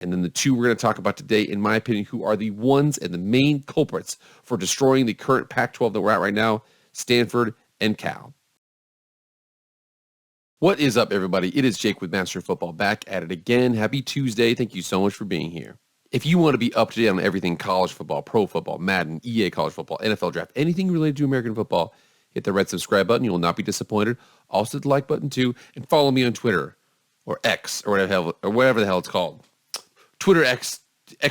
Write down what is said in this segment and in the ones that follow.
And then the two we're going to talk about today, in my opinion, who are the ones and the main culprits for destroying the current Pac-12 that we're at right now, Stanford and Cal. What is up, everybody? It is Jake with Master of Football, back at it again. Happy Tuesday. Thank you so much for being here. If you want to be up to date on everything college football, pro football, Madden, EA college football, NFL draft, anything related to American football, hit the red subscribe button. You will not be disappointed. Also hit the like button too, and follow me on Twitter or X or whatever the hell it's called. Twitter X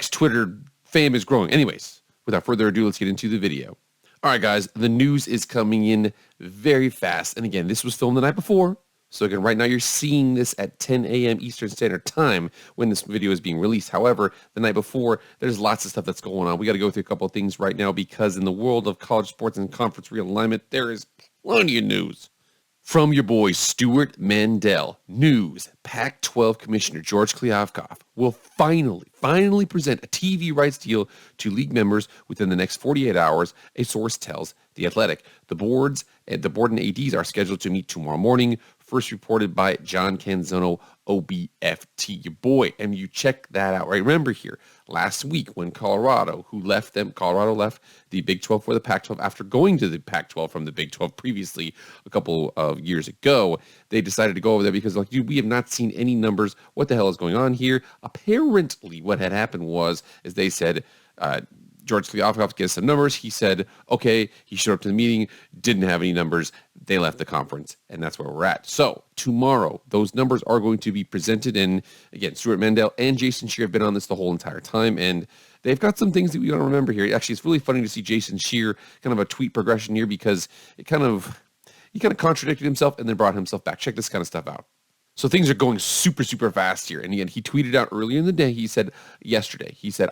Twitter fame is growing. Anyways, without further ado, let's get into the video. All right, guys, the news is coming in very fast. And again, this was filmed the night before. So again, right now you're seeing this at 10 a.m. Eastern Standard Time when this video is being released. However, the night before, there's lots of stuff that's going on. We got to go through a couple of things right now because in the world of college sports and conference realignment, there is plenty of news. From your boy, Stuart Mandel, news, Pac-12 Commissioner George Kliavkoff will finally present a TV rights deal to league members within the next 48 hours, a source tells The Athletic. The board and ADs are scheduled to meet tomorrow morning, first reported by John Canzano, OBFT. Your boy, and you check that out. Right? Remember here, last week when Colorado left the Big 12 for the Pac-12 after going to the Pac-12 from the Big 12 previously a couple of years ago. They decided to go over there because, like, dude, we have not seen any numbers. What the hell is going on here? Apparently, what had happened is they said, George Kliavkoff gets some numbers. He said, okay, he showed up to the meeting, didn't have any numbers. They left the conference, and that's where we're at. So tomorrow, those numbers are going to be presented. And again, Stuart Mandel and Jason Scheer have been on this the whole entire time, and they've got some things that we got to remember here. Actually, it's really funny to see Jason Scheer kind of a tweet progression here because he kind of contradicted himself and then brought himself back. Check this kind of stuff out. So things are going super, super fast here. And again, he tweeted out earlier in the day, he said,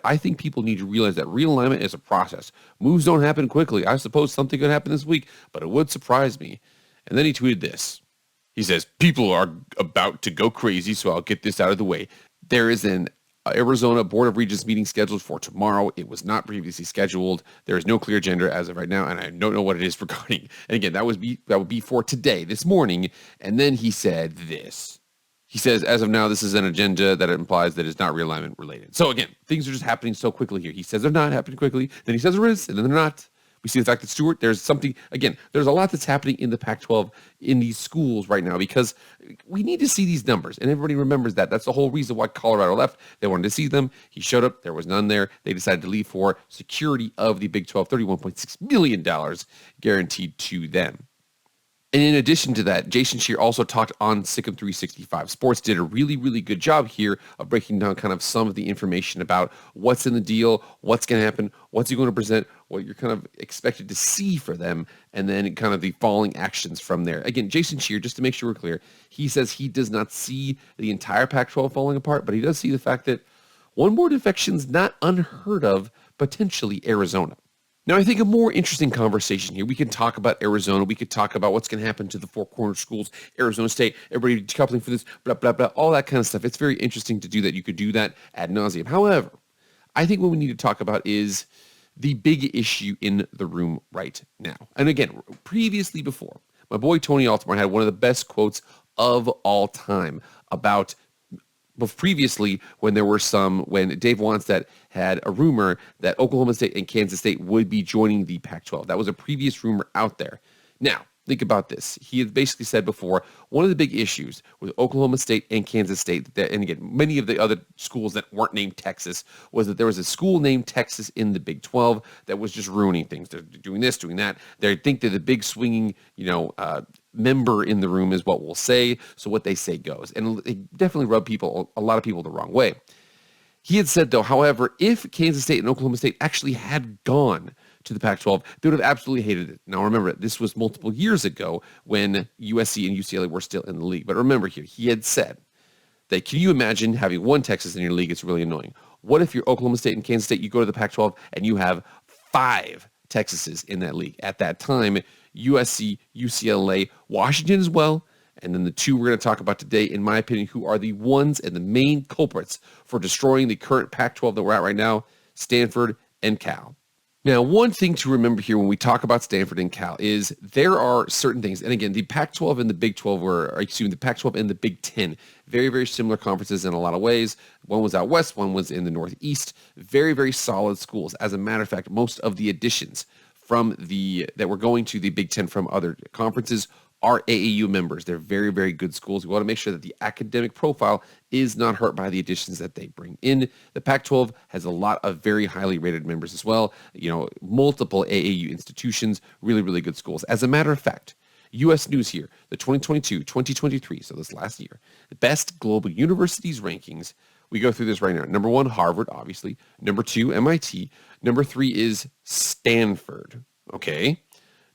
I think people need to realize that realignment is a process. Moves don't happen quickly. I suppose something could happen this week, but it would surprise me. And then he tweeted this. He says, people are about to go crazy, so I'll get this out of the way. There is an Arizona Board of Regents meeting scheduled for tomorrow. It was not previously scheduled. There is no clear agenda as of right now, and I don't know what it is regarding. And again, that would be for today, this morning. And then he said this. He says, as of now, this is an agenda that implies that it's not realignment related. So again, things are just happening so quickly here. He says they're not happening quickly, then he says there is, and then they're not. We see the fact that Stuart, there's a lot that's happening in the Pac-12 in these schools right now because we need to see these numbers, and everybody remembers that. That's the whole reason why Colorado left. They wanted to see them. He showed up. There was none there. They decided to leave for security of the Big 12, $31.6 million guaranteed to them. And in addition to that, Jason Scheer also talked on Sikkim 365 Sports, did a really, really good job here of breaking down kind of some of the information about what's in the deal, what's going to happen, what's he going to present, what you're kind of expected to see for them, and then kind of the following actions from there. Again, Jason Scheer, just to make sure we're clear, he says he does not see the entire Pac-12 falling apart, but he does see the fact that one more defection's not unheard of, potentially Arizona. Now, I think a more interesting conversation here, we can talk about Arizona. We could talk about what's going to happen to the Four Corner schools, Arizona State, everybody decoupling for this, blah, blah, blah, all that kind of stuff. It's very interesting to do that. You could do that ad nauseum. However, I think what we need to talk about is the big issue in the room right now. And again, previously before, my boy Tony Altamar had one of the best quotes of all time about previously when Dave Wannstedt had a rumor that Oklahoma State and Kansas State would be joining the Pac-12. That was a previous rumor out there. Now, think about this. He had basically said before, one of the big issues with Oklahoma State and Kansas State, and again, many of the other schools that weren't named Texas, was that there was a school named Texas in the Big 12 that was just ruining things. They're doing this, doing that. They think they're the big swinging, member in the room is what we'll say. So what they say goes. And it definitely rubbed a lot of people the wrong way. He had said, though, however, if Kansas State and Oklahoma State actually had gone to the Pac-12, they would have absolutely hated it. Now, remember, this was multiple years ago when USC and UCLA were still in the league. But remember here, he had said that, can you imagine having one Texas in your league? It's really annoying. What if you're Oklahoma State and Kansas State, you go to the Pac-12, and you have 5 Texases in that league? At that time, USC, UCLA, Washington as well, and then the two we're going to talk about today, in my opinion, who are the ones and the main culprits for destroying the current Pac-12 that we're at right now, Stanford and Cal. Now, one thing to remember here when we talk about Stanford and Cal is there are certain things, and again, the Pac-12 and the Big 12 the Pac-12 and the Big 10, very, very similar conferences in a lot of ways. One was out west, one was in the Northeast. Very, very solid schools. As a matter of fact, most of the additions that were going to the Big 10 from other conferences are AAU members. They're very, very good schools. We want to make sure that the academic profile is not hurt by the additions that they bring in. The Pac-12 has a lot of very highly rated members as well. Multiple AAU institutions, really, really good schools. As a matter of fact, U.S. News here, the 2022-2023, so this last year, the best global universities rankings. We go through this right now. Number 1, Harvard, obviously. Number 2, MIT. Number 3 is Stanford. Okay.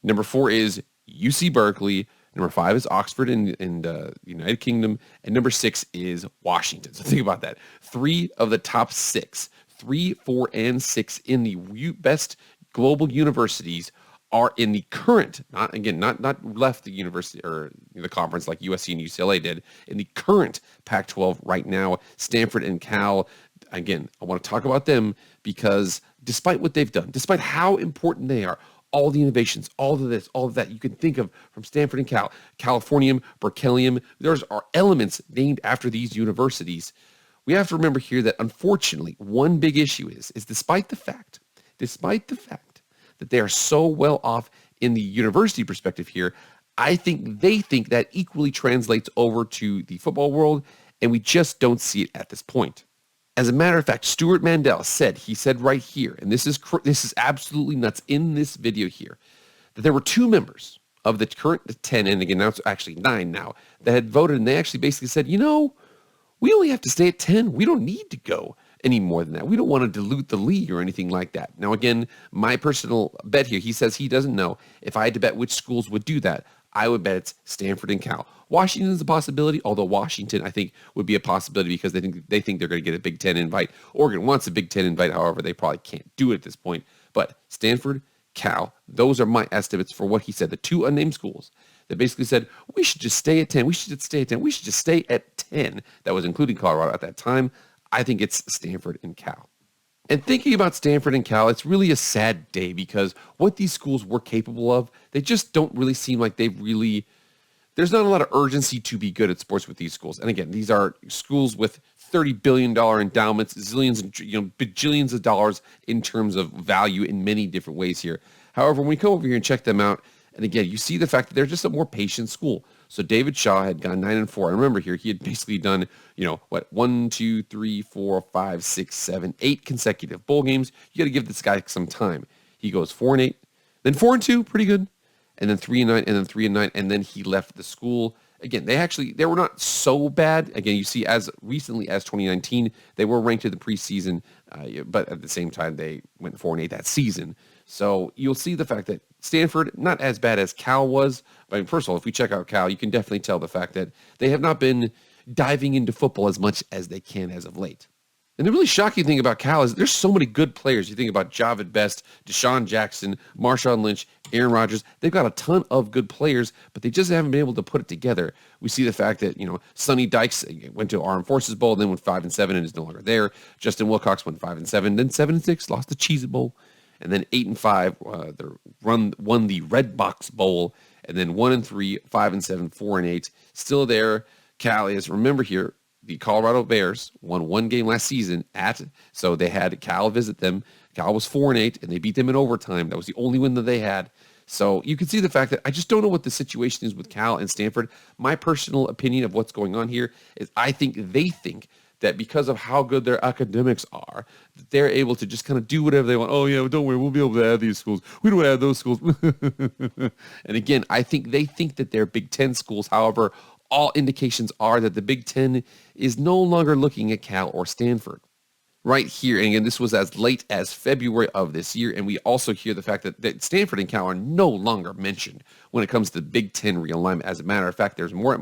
Number 4 is UC Berkeley. Number 5 is Oxford in the United Kingdom. And number 6 is Washington. So think about that. 3 of the top 6, 3, 4, and 6 in the best global universities are in the current, not left the university or the conference like USC and UCLA did, in the current Pac-12 right now. Stanford and Cal, again, I want to talk about them because despite what they've done, despite how important they are, all the innovations, all of this, all of that you can think of from Stanford and Cal, Californium, Berkelium, there are elements named after these universities. We have to remember here that unfortunately, one big issue is despite the fact that they are so well off in the university perspective here, I think they think that equally translates over to the football world, and we just don't see it at this point. As a matter of fact, Stuart Mandel said right here, and this is absolutely nuts in this video here, that there were 2 members of the current 10, and again, now it's actually 9 now, that had voted, and they actually basically said, we only have to stay at 10. We don't need to go any more than that. We don't want to dilute the league or anything like that. Now, again, my personal bet here, he says he doesn't know. If I had to bet which schools would do that, I would bet it's Stanford and Cal. Washington's a possibility, although Washington, I think, would be a possibility because they think they're going to get a Big Ten invite. Oregon wants a Big Ten invite, however, they probably can't do it at this point. But Stanford, Cal, those are my estimates for what he said. The 2 unnamed schools that basically said, we should just stay at 10. We should just stay at 10. We should just stay at 10. That was including Colorado at that time. I think it's Stanford and Cal. And thinking about Stanford and Cal, it's really a sad day because what these schools were capable of, they just don't really seem like there's not a lot of urgency to be good at sports with these schools. And again, these are schools with $30 billion endowments, zillions and bajillions of dollars in terms of value in many different ways here. However, when we come over here and check them out, and again, you see the fact that they're just a more patient school. So David Shaw had gone 9-4. And remember here, he had basically done, 1, 2, 3, 4, 5, 6, 7, 8 consecutive bowl games. You got to give this guy some time. He goes 4-8, then 4-2, pretty good, and then 3-9, and then 3-9, and then he left the school. Again, they were not so bad. Again, you see, as recently as 2019, they were ranked in the preseason, but at the same time, they went 4-8 that season. So you'll see the fact that Stanford, not as bad as Cal was. But first of all, if we check out Cal, you can definitely tell the fact that they have not been diving into football as much as they can as of late. And the really shocking thing about Cal is there's so many good players. You think about Javid Best, Deshaun Jackson, Marshawn Lynch, Aaron Rodgers. They've got a ton of good players, but they just haven't been able to put it together. We see the fact that, Sonny Dykes went to Armed Forces Bowl, then went 5-7 and is no longer there. Justin Wilcox went 5-7, then 7-6, lost the Cheez-It Bowl. And then 8-5, won the Red Box Bowl, and then 1-3, 5-7, 4-8. Still there. Cal is, remember here, the Colorado Bears won 1 game last season so they had Cal visit them. Cal was 4-8, and they beat them in overtime. That was the only win that they had. So you can see the fact that I just don't know what the situation is with Cal and Stanford. My personal opinion of what's going on here is I think they think that because of how good their academics are, that they're able to just kind of do whatever they want. Oh, yeah, don't worry, we'll be able to add these schools. We don't add those schools. And again, I think they think that they're Big Ten schools. However, all indications are that the Big Ten is no longer looking at Cal or Stanford. Right here, and again, this was as late as February of this year, and we also hear the fact that Stanford and Cal are no longer mentioned when it comes to the Big Ten realignment. As a matter of fact, there's more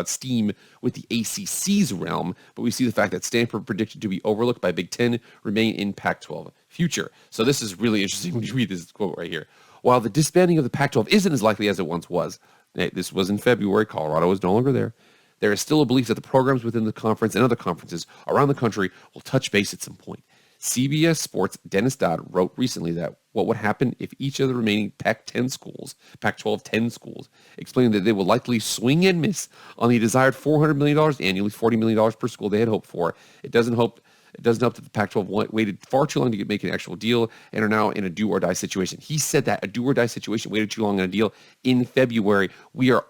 steam with the ACC's realm, but we see the fact that Stanford predicted to be overlooked by Big Ten remain in Pac-12 future. So this is really interesting when you read this quote right here. While the disbanding of the Pac-12 isn't as likely as it once was, this was in February, Colorado is no longer there. There is still a belief that the programs within the conference and other conferences around the country will touch base at some point. CBS Sports' Dennis Dodd wrote recently that what would happen if each of the remaining Pac-12 10 schools, explaining that they will likely swing and miss on the desired $400 million annually, $40 million per school they had hoped for. It doesn't help that the Pac-12 waited far too long to make an actual deal and are now in a do-or-die situation. He said that a do-or-die situation, waited too long on a deal in February. We're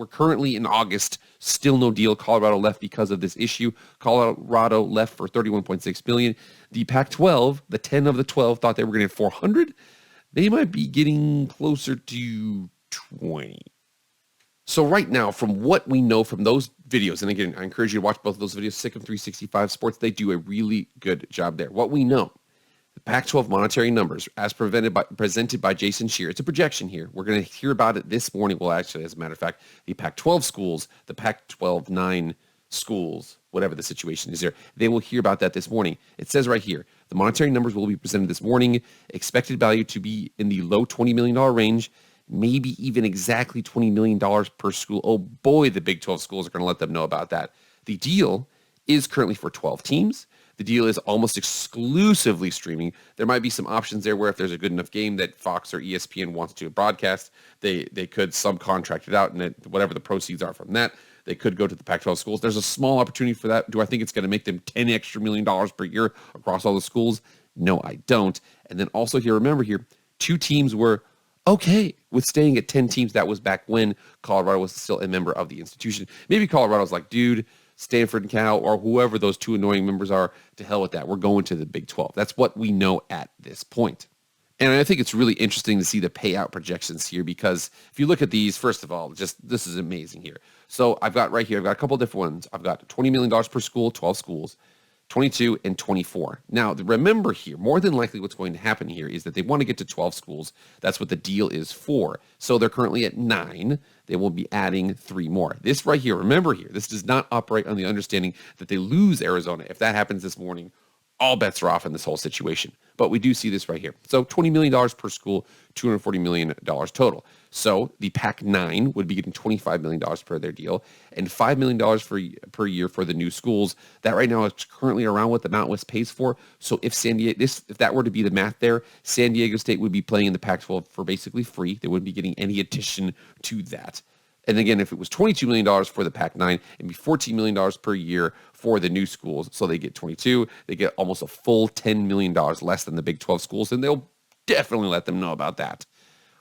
currently in August, still no deal. Colorado left because of this issue. Colorado left for $31.6 million. The Pac-12, the 10 of the 12, thought they were going to get 400. They might be getting closer to 20. So right now, from what we know from those videos, and again, I encourage you to watch both of those videos, Sick'em 365 Sports, they do a really good job there. What we know, the Pac-12 monetary numbers, as presented by Jason Scheer, it's a projection here. We're going to hear about it this morning. Well, actually, as a matter of fact, the Pac-12 schools, the Pac-12 9 schools, whatever the situation is there, they will hear about that this morning. It says right here, the monetary numbers will be presented this morning, expected value to be in the low $20 million range, maybe even exactly $20 million per school. Oh boy, the Big 12 schools are going to let them know about that. The deal is currently for 12 teams. The deal is almost exclusively streaming. There might be some options there where if there's a good enough game that Fox or ESPN wants to broadcast, they could subcontract it out, and whatever the proceeds are from that, they could go to the Pac-12 schools. There's a small opportunity for that. Do I think it's going to make them $10 extra million per year across all the schools? No, I don't. And then also here, remember here, 2 teams were okay with staying at 10 teams. That was back when Colorado was still a member of the institution. Maybe Colorado's like, dude, Stanford and Cal, or whoever those 2 annoying members are, to hell with that. We're going to the Big 12. That's what we know at this point. And I think it's really interesting to see the payout projections here, because if you look at these, first of all, this is amazing here. So I've got a couple of different ones. I've got $20 million per school, 12 schools, 22 and 24. Now, remember here, more than likely what's going to happen here is that they want to get to 12 schools. That's what the deal is for. So they're currently at 9. They will be adding 3 more. This right here, remember here, this does not operate on the understanding that they lose Arizona. If that happens this morning, all bets are off in this whole situation. But we do see this right here. So $20 million per school, $240 million total. So the Pac-9 would be getting $25 million per their deal and $5 million per year for the new schools. That right now is currently around what the Mountain West pays for. So if if that were to be the math there, San Diego State would be playing in the Pac-12 for basically free. They wouldn't be getting any addition to that. And again, if it was $22 million for the Pac-9, it'd be $14 million per year for the new schools. So they get 22. They get almost a full $10 million less than the Big 12 schools, and they'll definitely let them know about that.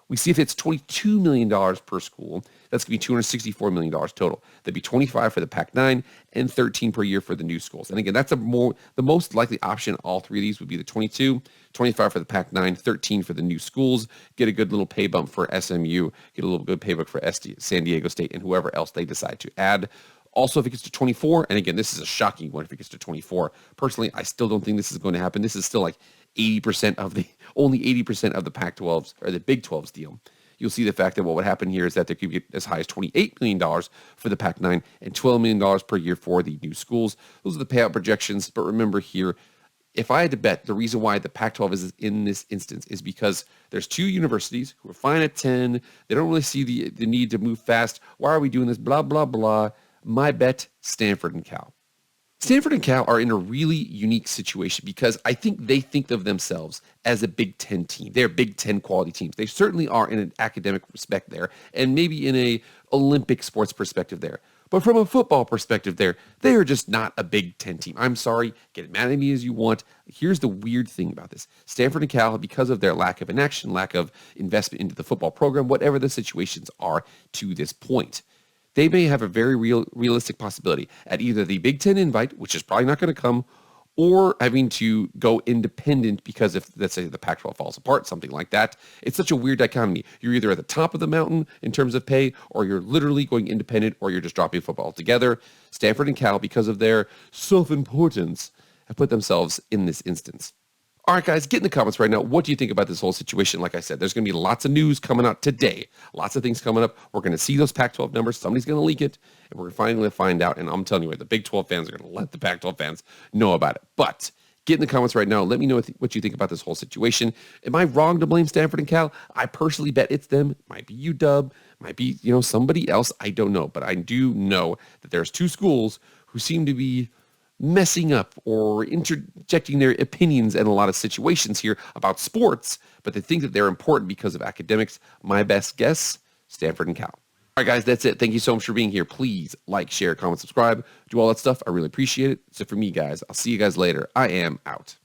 We see if it's $22 million per school, that's going to be $264 million total. That'd be 25 for the Pac-9 and 13 per year for the new schools. And again, that's the most likely option. All 3 of these would be the 22, 25 for the Pac-9, 13 for the new schools. Get a good little pay bump for SMU. Get a little good payback for San Diego State and whoever else they decide to add. Also, if it gets to 24, and again, this is a shocking one if it gets to 24. Personally, I still don't think this is going to happen. This is still like only 80% of the Pac-12's or the Big 12's deal. You'll see the fact that what would happen here is that they could get as high as $28 million for the Pac-9 and $12 million per year for the new schools. Those are the payout projections. But remember here, if I had to bet, the reason why the Pac-12 is in this instance is because there's 2 universities who are fine at 10. They don't really see the need to move fast. Why are we doing this? Blah, blah, blah. My bet, Stanford and Cal. Stanford and Cal are in a really unique situation because I think they think of themselves as a Big Ten team. They're Big Ten quality teams. They certainly are in an academic respect there, and maybe in a Olympic sports perspective there. But from a football perspective there, they are just not a Big Ten team. I'm sorry, get mad at me as you want. Here's the weird thing about this. Stanford and Cal, because of their lack of inaction, lack of investment into the football program, whatever the situations are to this point, they may have a very realistic possibility at either the Big Ten invite, which is probably not going to come, or having to go independent because if, let's say, the Pac-12 falls apart, something like that. It's such a weird dichotomy. You're either at the top of the mountain in terms of pay, or you're literally going independent, or you're just dropping football altogether. Stanford and Cal, because of their self-importance, have put themselves in this instance. All right, guys, get in the comments right now. What do you think about this whole situation? Like I said, there's going to be lots of news coming out today. Lots of things coming up. We're going to see those Pac-12 numbers. Somebody's going to leak it, and we're finally going to find out. And I'm telling you what, the Big 12 fans are going to let the Pac-12 fans know about it. But get in the comments right now. Let me know what you think about this whole situation. Am I wrong to blame Stanford and Cal? I personally bet it's them. Might be UW. Might be, somebody else. I don't know. But I do know that there's 2 schools who seem to be messing up or interjecting their opinions in a lot of situations here about sports, but they think that they're important because of academics. My best guess, Stanford and Cal. All right, guys, that's it. Thank you so much for being here. Please like, share, comment, subscribe, do all that stuff. I really appreciate it. So for me, guys, I'll see you guys later. I am out.